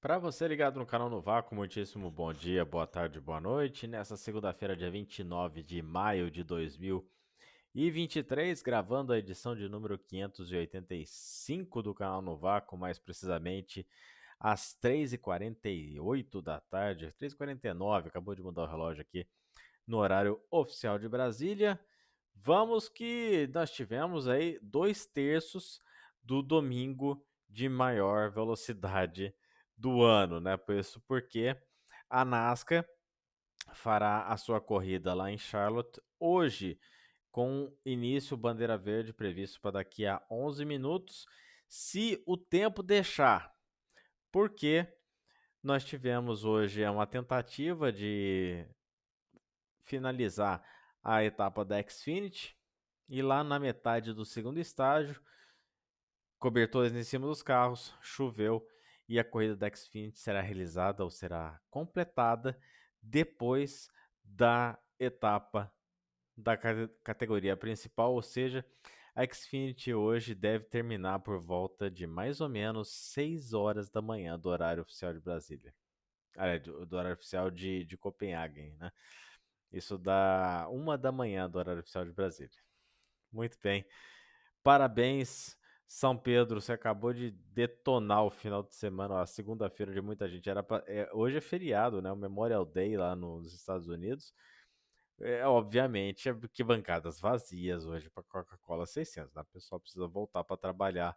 Para você ligado no canal no Vácuo, muitíssimo bom dia, boa tarde, boa noite. Nessa segunda-feira, dia 29 de maio de 2023, gravando a edição de número 585 do canal no Vácuo, mais precisamente às 3h48 da tarde, 3h49, acabou de mudar o relógio aqui, no horário oficial de Brasília. Vamos que nós tivemos aí 2/3 do domingo de maior velocidade do ano, né? Por isso porque a NASCAR fará a sua corrida lá em Charlotte hoje, com início bandeira verde previsto para daqui a 11 minutos, se o tempo deixar, porque nós tivemos hoje uma tentativa de finalizar a etapa da Xfinity e lá na metade do segundo estágio, cobertores em cima dos carros, choveu e a corrida da Xfinity será realizada ou será completada depois da etapa da categoria principal, ou seja, a Xfinity hoje deve terminar por volta de mais ou menos 6 horas da manhã do horário oficial de Brasília. Do horário oficial de Copenhague, né? Isso dá 1 da manhã do horário oficial de Brasília. Muito bem. Parabéns, São Pedro. Você acabou de detonar o final de semana, a segunda-feira de muita gente. Hoje é feriado, né? O Memorial Day lá nos Estados Unidos. Obviamente, que bancadas vazias hoje para Coca-Cola 600. Né? O pessoal precisa voltar para trabalhar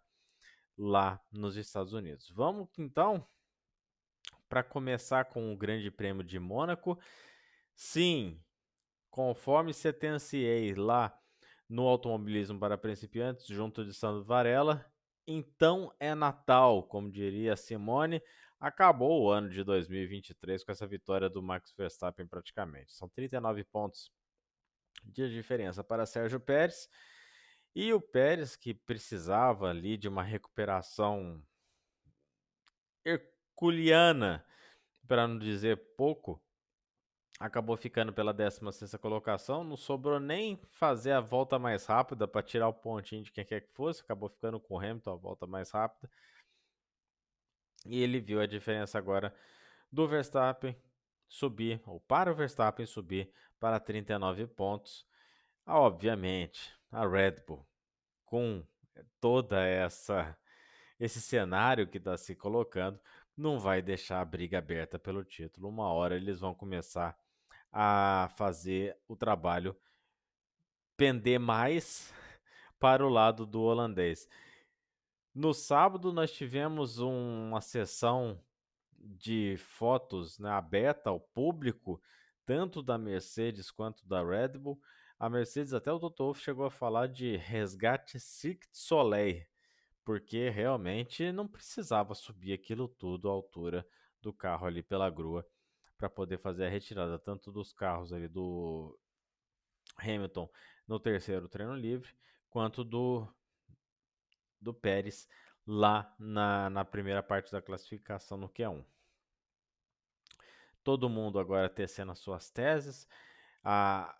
lá nos Estados Unidos. Vamos então para começar com o Grande Prêmio de Mônaco. Sim, conforme sentenciei lá no Automobilismo para Principiantes, junto de Sandro Varela, então é Natal, como diria Simone. Acabou o ano de 2023 com essa vitória do Max Verstappen praticamente. São 39 pontos de diferença para Sérgio Pérez. E o Pérez, que precisava ali de uma recuperação herculeana, para não dizer pouco, acabou ficando pela 16ª colocação, não sobrou nem fazer a volta mais rápida para tirar o pontinho de quem quer que fosse, acabou ficando com o Hamilton a volta mais rápida. E ele viu a diferença agora do Verstappen subir, ou para o Verstappen subir para 39 pontos. Obviamente, a Red Bull, com toda esse cenário que está se colocando, não vai deixar a briga aberta pelo título. Uma hora eles vão começar a fazer o trabalho pender mais para o lado do holandês. No sábado nós tivemos uma sessão de fotos, né, aberta ao público, tanto da Mercedes quanto da Red Bull. A Mercedes, até o Toto Wolff chegou a falar de resgate Cirque du Soleil, porque realmente não precisava subir aquilo tudo à altura do carro ali pela grua para poder fazer a retirada tanto dos carros ali do Hamilton no terceiro treino livre, quanto do Pérez lá na primeira parte da classificação no Q1. Todo mundo agora tecendo as suas teses. A,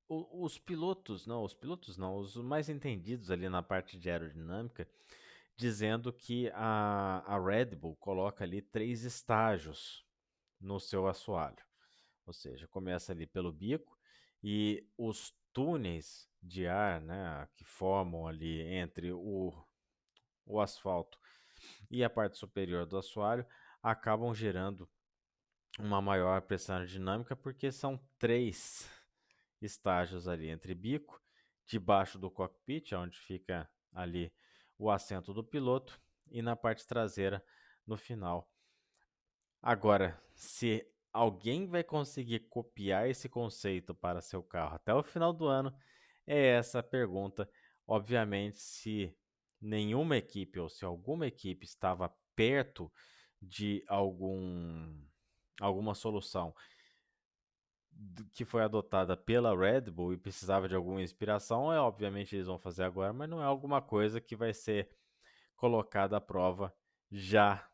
os pilotos não, os mais entendidos ali na parte de aerodinâmica, dizendo que a Red Bull coloca ali 3 estágios no seu assoalho. Ou seja, começa ali pelo bico e os túneis de ar, né, que formam ali entre o asfalto e a parte superior do assoalho acabam gerando uma maior pressão aerodinâmica porque são 3 estágios ali entre bico, debaixo do cockpit, onde fica ali o assento do piloto, e na parte traseira no final. Agora, se alguém vai conseguir copiar esse conceito para seu carro até o final do ano, é essa a pergunta. Obviamente, se nenhuma equipe ou se alguma equipe estava perto de alguma solução que foi adotada pela Red Bull e precisava de alguma inspiração, obviamente eles vão fazer agora, mas não é alguma coisa que vai ser colocada à prova já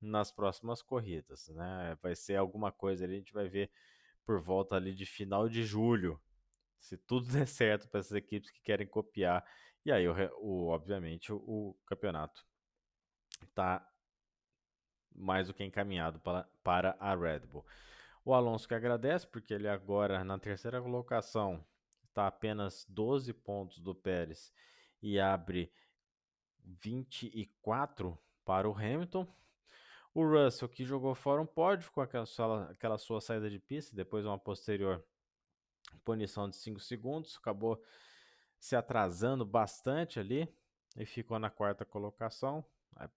nas próximas corridas, né? Vai ser alguma coisa ali, a gente vai ver por volta ali de final de julho, se tudo der certo para essas equipes que querem copiar. E aí, obviamente, o campeonato está mais do que encaminhado para a Red Bull. O Alonso que agradece, porque ele agora na terceira colocação está apenas 12 pontos do Pérez e abre 24 para o Hamilton. O Russell que jogou fora um pódio com aquela sua saída de pista, depois uma posterior punição de 5 segundos, acabou se atrasando bastante ali e ficou na quarta colocação.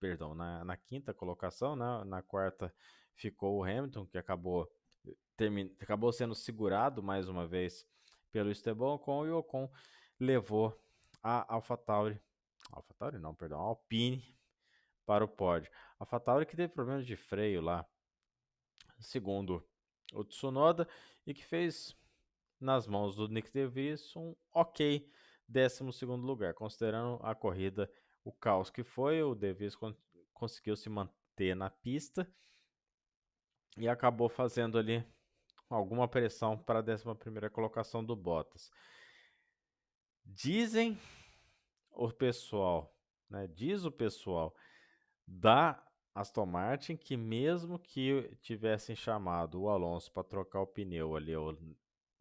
Perdão, na quinta colocação, né? Na quarta ficou o Hamilton, que acabou sendo segurado mais uma vez pelo Esteban Ocon, e o Ocon levou a AlphaTauri não, perdão, a Alpine para o pódio. A AlphaTauri que teve problemas de freio lá, segundo o Tsunoda, e que fez nas mãos do Nick DeVries um ok 12º lugar, considerando a corrida, o caos que foi. O DeVries conseguiu se manter na pista e acabou fazendo ali alguma pressão para a 11ª colocação do Bottas. Dizem o pessoal, né, diz o pessoal da Aston Martin que mesmo que tivessem chamado o Alonso para trocar o pneu ali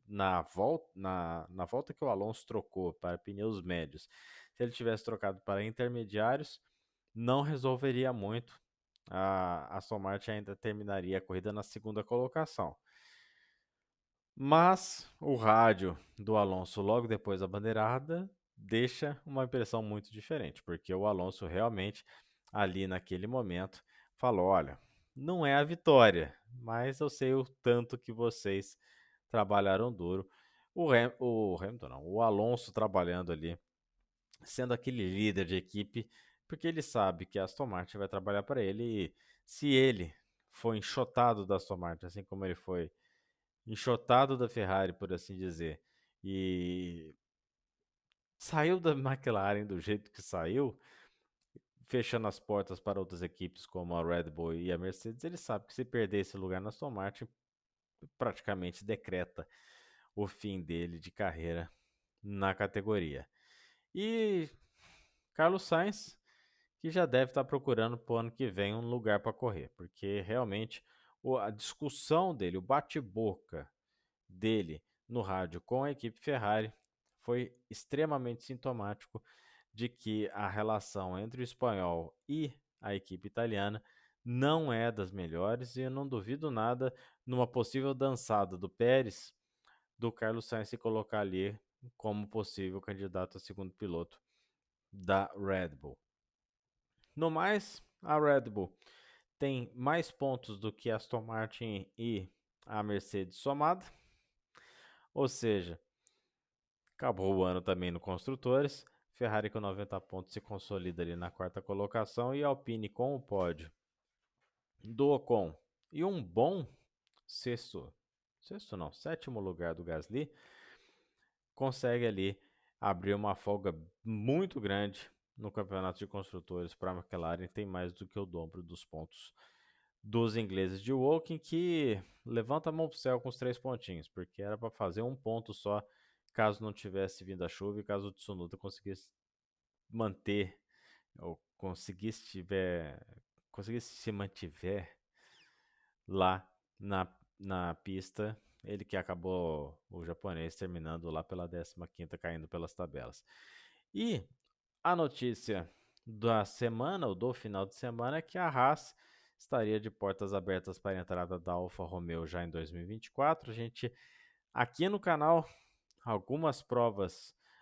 na volta que o Alonso trocou para pneus médios, se ele tivesse trocado para intermediários, não resolveria muito. A Aston Martin ainda terminaria a corrida na segunda colocação. Mas o rádio do Alonso logo depois da bandeirada deixa uma impressão muito diferente, porque o Alonso realmente ali naquele momento falou: olha, não é a vitória, mas eu sei o tanto que vocês trabalharam duro. O Hamilton não, o Alonso trabalhando ali, sendo aquele líder de equipe, porque ele sabe que a Aston Martin vai trabalhar para ele, e se ele foi enxotado da Aston Martin, assim como ele foi enxotado da Ferrari, por assim dizer, e saiu da McLaren do jeito que saiu, fechando as portas para outras equipes como a Red Bull e a Mercedes, ele sabe que se perder esse lugar na Aston Martin, praticamente decreta o fim dele de carreira na categoria. E Carlos Sainz, que já deve estar procurando para o ano que vem um lugar para correr, porque realmente a discussão dele, o bate-boca dele no rádio com a equipe Ferrari foi extremamente sintomático de que a relação entre o espanhol e a equipe italiana não é das melhores, e eu não duvido nada numa possível dançada do Pérez, do Carlos Sainz se colocar ali como possível candidato a segundo piloto da Red Bull. No mais, a Red Bull tem mais pontos do que a Aston Martin e a Mercedes somada, ou seja, acabou o ano também no Construtores. Ferrari com 90 pontos se consolida ali na quarta colocação, e Alpine com o pódio do Ocon e um bom sétimo lugar do Gasly, consegue ali abrir uma folga muito grande no campeonato de construtores para a McLaren. Tem mais do que o dobro dos pontos dos ingleses de Woking, que levanta a mão pro céu com os 3 pontinhos, porque era para fazer um ponto só caso não tivesse vindo a chuva e caso o Tsunoda conseguisse manter ou conseguisse se mantiver lá na pista, ele que acabou, o japonês, terminando lá pela 15ª, caindo pelas tabelas. E a notícia da semana, ou do final de semana, é que a Haas estaria de portas abertas para a entrada da Alfa Romeo já em 2024. A gente, aqui no canal,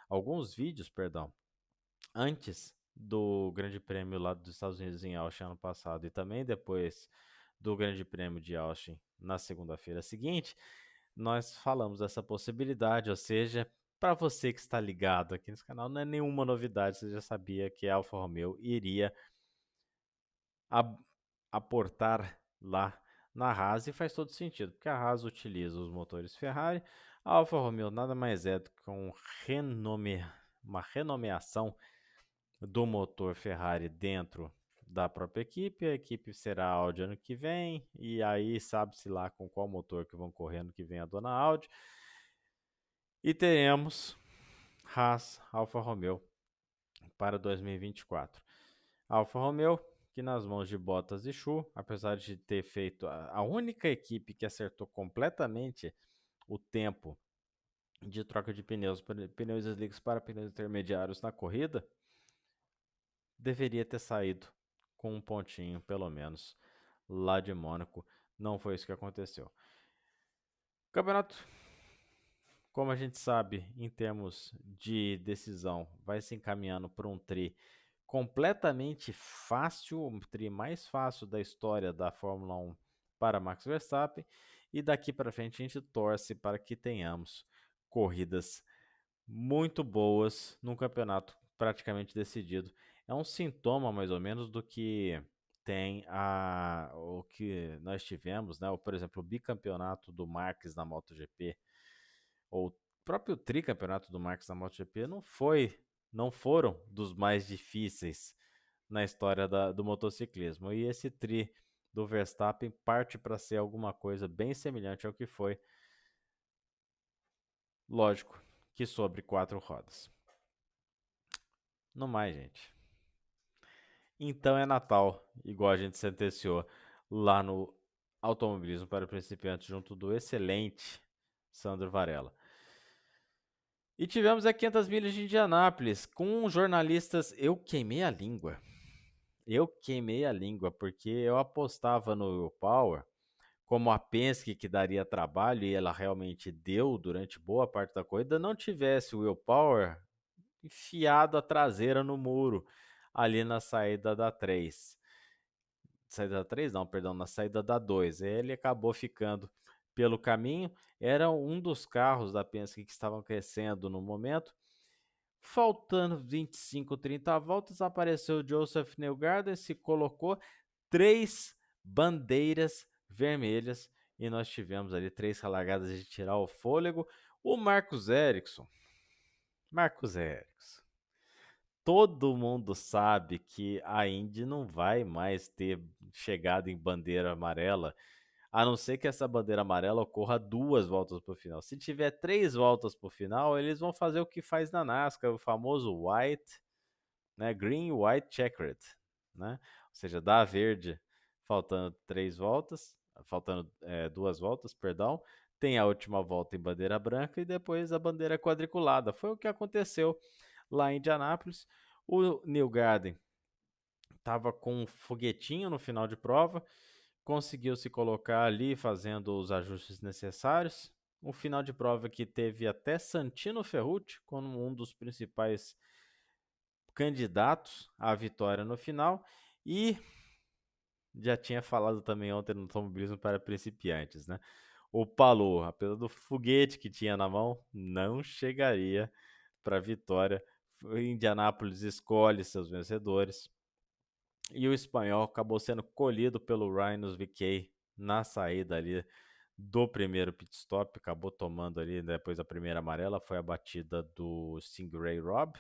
alguns vídeos, perdão, antes do Grande Prêmio lá dos Estados Unidos em Austin ano passado, e também depois do Grande Prêmio de Austin na segunda-feira seguinte, nós falamos dessa possibilidade, ou seja, para você que está ligado aqui nesse canal, não é nenhuma novidade, você já sabia que a Alfa Romeo iria aportar lá na Haas, e faz todo sentido, porque a Haas utiliza os motores Ferrari, a Alfa Romeo nada mais é do que uma renomeação do motor Ferrari dentro da própria equipe. A equipe será a Audi ano que vem, e aí sabe-se lá com qual motor que vão correr ano que vem a dona Audi. E teremos Haas, Alfa Romeo para 2024. Alfa Romeo, que nas mãos de Bottas e Chu, apesar de ter feito a única equipe que acertou completamente o tempo de troca de pneus slicks para pneus intermediários na corrida, deveria ter saído com um pontinho, pelo menos, lá de Mônaco. Não foi isso que aconteceu. Campeonato, como a gente sabe, em termos de decisão, vai se encaminhando para um tri completamente fácil, um tri mais fácil da história da Fórmula 1 para Max Verstappen. E daqui para frente a gente torce para que tenhamos corridas muito boas num campeonato praticamente decidido. É um sintoma mais ou menos do que tem o que nós tivemos, né? Por exemplo, o bicampeonato do Marques na MotoGP, ou o próprio tricampeonato do Marques na MotoGP não foram dos mais difíceis na história do motociclismo. E esse tri do Verstappen parte para ser alguma coisa bem semelhante ao que foi, lógico, que sobre 4 rodas. No mais, gente. Então é Natal, igual a gente sentenciou lá no Automobilismo para Principiantes, junto do excelente Sandro Varela. E tivemos a 500 milhas de Indianápolis com jornalistas. Eu queimei a língua. Porque eu apostava no Will Power como a Penske, que daria trabalho, e ela realmente deu durante boa parte da corrida, não tivesse o Will Power enfiado a traseira no muro ali na saída da 3. Saída da 3 não, perdão, na saída da 2. Ele acabou ficando pelo caminho, era um dos carros da Penske que estavam crescendo no momento. Faltando 25, 30 voltas, apareceu o Joseph Newgarden, se colocou 3 bandeiras vermelhas e nós tivemos ali 3 largadas de tirar o fôlego. O Marcus Ericsson, todo mundo sabe que a Indy não vai mais ter chegado em bandeira amarela, a não ser que essa bandeira amarela ocorra 2 voltas para o final. Se tiver 3 voltas para o final, eles vão fazer o que faz na NASCAR, o famoso white, né, green, white, checkered, né? Ou seja, dá verde faltando 3 voltas, faltando 2 voltas, perdão. Tem a última volta em bandeira branca e depois a bandeira quadriculada. Foi o que aconteceu lá em Indianápolis. O Newgarden estava com um foguetinho no final de prova, conseguiu se colocar ali fazendo os ajustes necessários. Um final de prova que teve até Santino Ferrucci como um dos principais candidatos à vitória no final. E já tinha falado também ontem no Automobilismo para Principiantes, né? O Palou, apesar do foguete que tinha na mão, não chegaria para a vitória. Indianápolis escolhe seus vencedores. E o espanhol acabou sendo colhido pelo Ryan VK na saída ali do primeiro pit stop. Acabou tomando ali, depois da primeira amarela, foi a batida do Stingray Robb,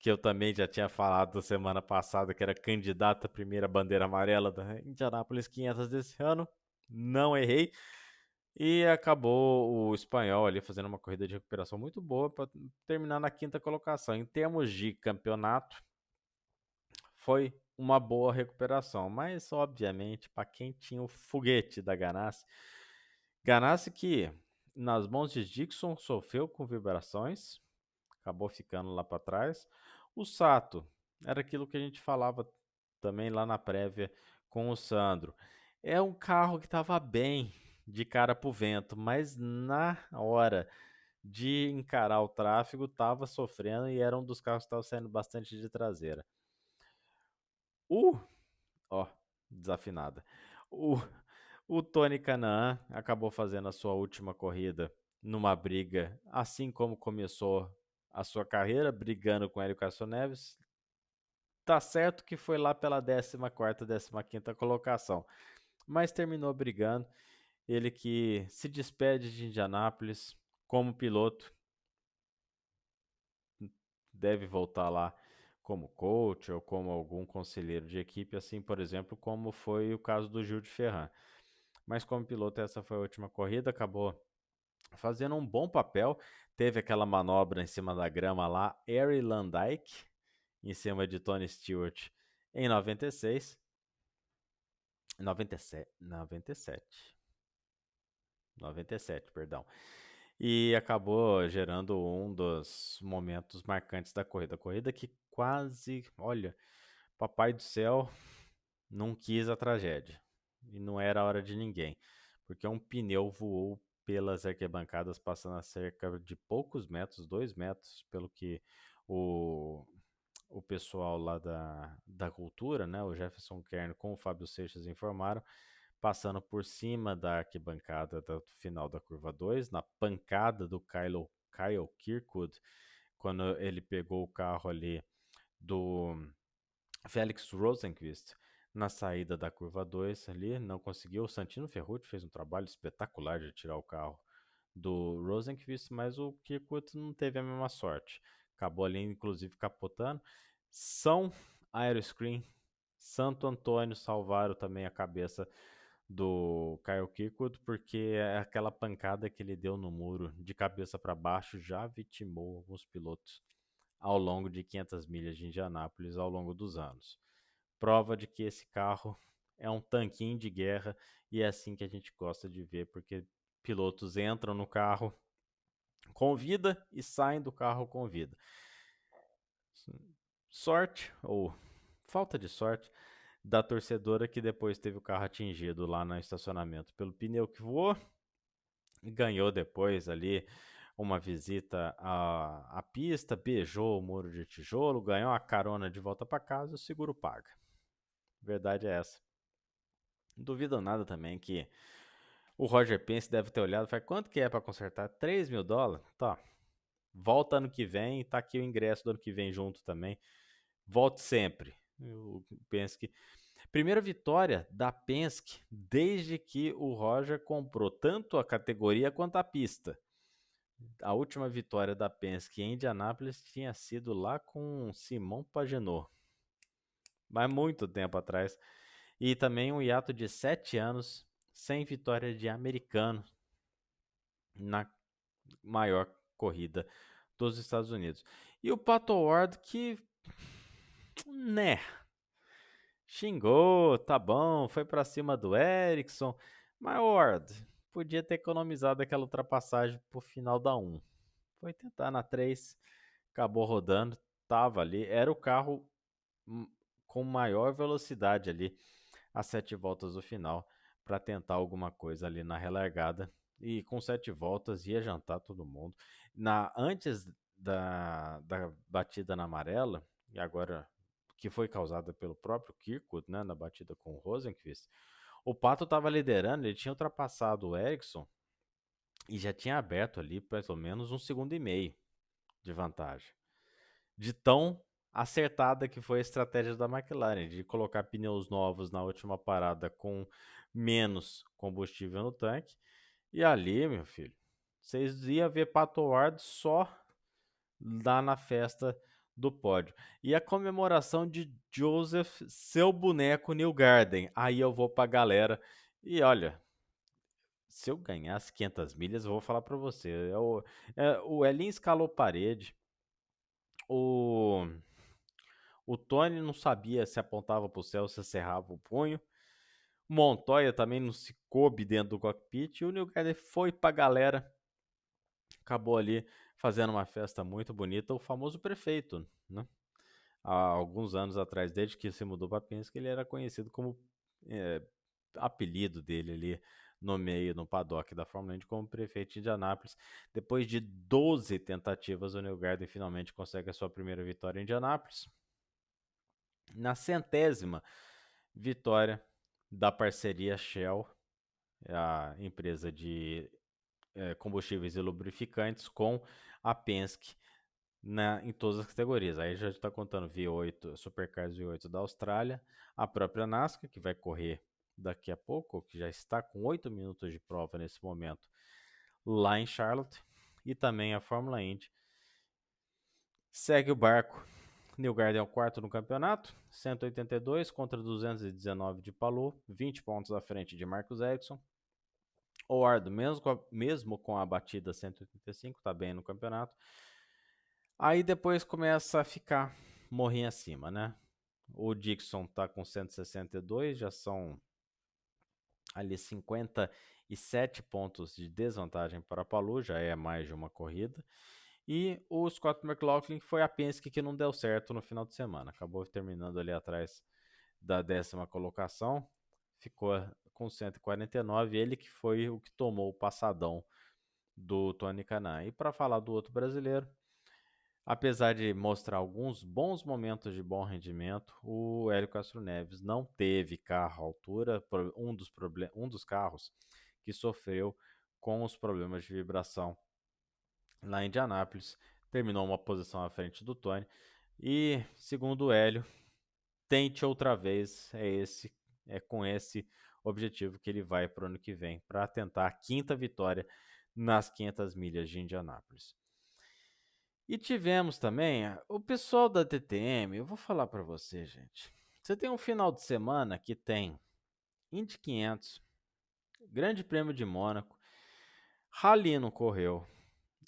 que eu também já tinha falado semana passada que era candidato à primeira bandeira amarela da Indianapolis 500 desse ano. Não errei. E acabou o espanhol ali fazendo uma corrida de recuperação muito boa para terminar na 5ª colocação. Em termos de campeonato, foi uma boa recuperação, mas obviamente para quem tinha o foguete da Ganassi, Ganassi que nas mãos de Dixon sofreu com vibrações, acabou ficando lá para trás. O Sato era aquilo que a gente falava também lá na prévia com o Sandro. É um carro que estava bem de cara pro vento, mas na hora de encarar o tráfego estava sofrendo e era um dos carros que estava saindo bastante de traseira. Ó, desafinada. O, o Tony Kanaan acabou fazendo a sua última corrida numa briga, assim como começou a sua carreira, brigando com Hélio Castro Neves. Tá certo que foi lá pela 14ª, 15ª colocação, mas terminou brigando. Ele que se despede de Indianápolis como piloto, deve voltar lá como coach ou como algum conselheiro de equipe, assim, por exemplo, como foi o caso do Gil de Ferran. Mas como piloto, essa foi a última corrida, acabou fazendo um bom papel. Teve aquela manobra em cima da grama lá, Harry Landike, em cima de Tony Stewart em 96, 97, 97, 97, perdão. E acabou gerando um dos momentos marcantes da corrida. Corrida que quase, olha, Papai do Céu não quis a tragédia. E não era a hora de ninguém. Porque um pneu voou pelas arquibancadas, passando a cerca de poucos metros, 2 metros, pelo que o, o pessoal lá da cultura, né, o Jefferson Kern com o Fábio Seixas informaram, passando por cima da arquibancada do final da curva 2, na pancada do Kyle Kirkwood, quando ele pegou o carro ali do Felix Rosenqvist na saída da curva 2 ali, não conseguiu. O Santino Ferrucci fez um trabalho espetacular de tirar o carro do Rosenqvist, mas o Kirkwood não teve a mesma sorte. Acabou ali, inclusive, capotando. São Aeroscreen, Santo Antônio salvaram também a cabeça do Kyle Kirkwood, porque aquela pancada que ele deu no muro de cabeça para baixo já vitimou alguns pilotos ao longo de 500 milhas de Indianápolis ao longo dos anos. Prova de que esse carro é um tanquinho de guerra e é assim que a gente gosta de ver, porque pilotos entram no carro com vida e saem do carro com vida. Sorte ou falta de sorte da torcedora que depois teve o carro atingido lá no estacionamento pelo pneu que voou e ganhou depois ali uma visita à pista, beijou o muro de tijolo, ganhou a carona de volta para casa, o seguro paga. Verdade é essa. Não duvido nada também que o Roger Penske deve ter olhado e falado, quanto que é para consertar? $3.000? Tá, volta ano que vem, tá aqui o ingresso do ano que vem junto também. Volte sempre. O Penske. Primeira vitória da Penske desde que o Roger comprou tanto a categoria quanto a pista. A última vitória da Penske em Indianápolis tinha sido lá com Simon Pagenaud, mas muito tempo atrás. E também um hiato de 7 anos sem vitória de americano na maior corrida dos Estados Unidos. E o Pato Ward que, né, xingou, tá bom, foi pra cima do Ericsson, mas Ward podia ter economizado aquela ultrapassagem pro final da 1. Foi tentar na 3, acabou rodando, tava ali, era o carro com maior velocidade ali às 7 voltas do final para tentar alguma coisa ali na relargada e com 7 voltas ia jantar todo mundo. Antes da batida na amarela, e agora que foi causada pelo próprio Kirkwood, né, na batida com o Rosenqvist, o Pato estava liderando, ele tinha ultrapassado o Ericsson e já tinha aberto ali pelo menos 1,5 segundos de vantagem. De tão acertada que foi a estratégia da McLaren, de colocar pneus novos na última parada com menos combustível no tanque. E ali, meu filho, vocês iam ver Pato Ward só lá na festa do pódio. E a comemoração de Joseph, seu boneco Newgarden. Aí eu vou pra galera. E olha, se eu ganhasse 500 milhas, eu vou falar pra você. O Elin escalou parede. O Tony não sabia se apontava para o céu, se cerrava o punho. Montoya também não se coube dentro do cockpit. E o Neil Garden foi para a galera. Acabou ali fazendo uma festa muito bonita. O famoso prefeito, né? Há alguns anos atrás, desde que se mudou para Penske, ele era conhecido como apelido dele ali no meio, no paddock da Fórmula 1, como prefeito de Indianápolis. Depois de 12 tentativas, o Neil Garden finalmente consegue a sua primeira vitória em Indianápolis. Na 100ª vitória da parceria Shell, a empresa de combustíveis e lubrificantes, com a Penske em todas as categorias. Aí já está contando V8, Supercars V8 da Austrália, a própria NASCAR, que vai correr daqui a pouco, que já está com 8 minutos de prova nesse momento, lá em Charlotte, e também a Fórmula Indy. Segue o barco. Newgarden é o quarto no campeonato, 182 contra 219 de Palou, 20 pontos à frente de Marcus Ericsson. Howard, mesmo com a batida 185, está bem no campeonato. Aí depois começa a ficar morrinho acima, né? O Dixon está com 162, já são ali 57 pontos de desvantagem para a Palou, já é mais de uma corrida. E o Scott McLaughlin foi a Penske que não deu certo no final de semana. Acabou terminando ali atrás da 10ª colocação. Ficou com 149. Ele que foi o que tomou o passadão do Tony Kanaan. E para falar do outro brasileiro, apesar de mostrar alguns bons momentos de bom rendimento, o Hélio Castro Neves não teve carro à altura. Um dos carros que sofreu com os problemas de vibração lá em Indianápolis terminou uma posição à frente do Tony. E, segundo o Hélio, tente outra vez. É com esse objetivo que ele vai para o ano que vem, para tentar a 5ª vitória nas 500 milhas de Indianápolis. E tivemos também o pessoal da DTM. Eu vou falar para você, gente. Você tem um final de semana que tem Indy 500, Grande Prêmio de Mônaco, Rally não correu.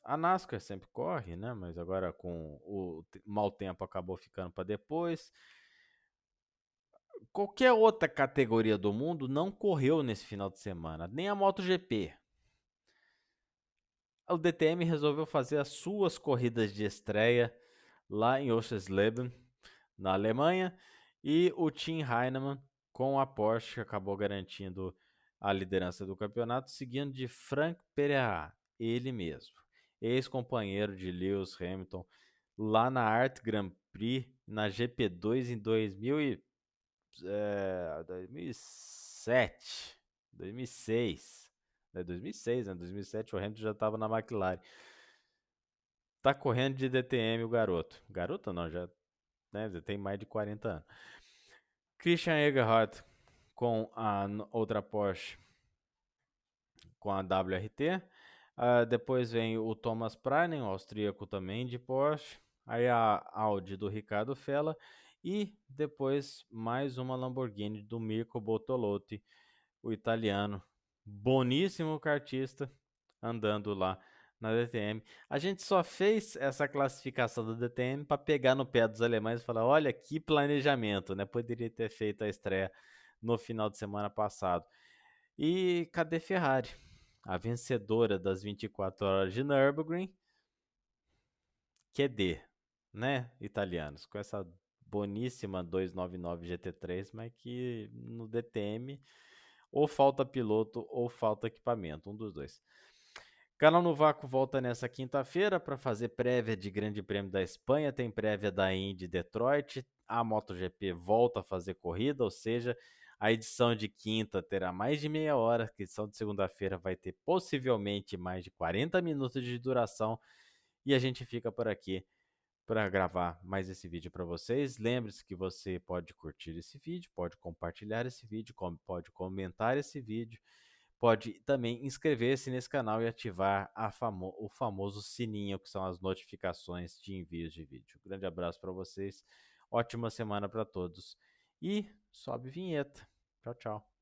A NASCAR sempre corre, né? Mas agora com o mau tempo acabou ficando para depois. Qualquer outra categoria do mundo não correu nesse final de semana, nem a MotoGP. O DTM resolveu fazer as suas corridas de estreia lá em Oschersleben, na Alemanha, e o Tim Heinemann com a Porsche acabou garantindo a liderança do campeonato, seguindo de Frank Perera, ele mesmo, ex-companheiro de Lewis Hamilton, lá na Art Grand Prix, na GP2 em 2007, 2006. É 2006, né? 2007 o Hamilton já estava na McLaren. Tá correndo de DTM o garoto. Garoto não, já, né, já tem mais de 40 anos. Christian Egerhardt com a outra Porsche, com a WRT. Depois vem o Thomas Prainen, austríaco também de Porsche. Aí a Audi do Ricardo Fella. E depois mais uma Lamborghini do Mirko Bortolotti, o italiano. Boníssimo kartista andando lá na DTM. A gente só fez essa classificação da DTM para pegar no pé dos alemães e falar: olha que planejamento, né? Poderia ter feito a estreia no final de semana passado. E cadê Ferrari? A vencedora das 24 horas de Nürburgring, QD, né, italianos, com essa boníssima 299 GT3, mas que no DTM ou falta piloto ou falta equipamento, um dos dois. Canal no Vácuo volta nessa quinta-feira para fazer prévia de Grande Prêmio da Espanha, tem prévia da Indy Detroit, a MotoGP volta a fazer corrida, ou seja, a edição de quinta terá mais de meia hora, a edição de segunda-feira vai ter possivelmente mais de 40 minutos de duração e a gente fica por aqui para gravar mais esse vídeo para vocês. Lembre-se que você pode curtir esse vídeo, pode compartilhar esse vídeo, pode comentar esse vídeo, pode também inscrever-se nesse canal e ativar o famoso sininho, que são as notificações de envios de vídeo. Grande abraço para vocês, ótima semana para todos e sobe vinheta. Tchau, tchau.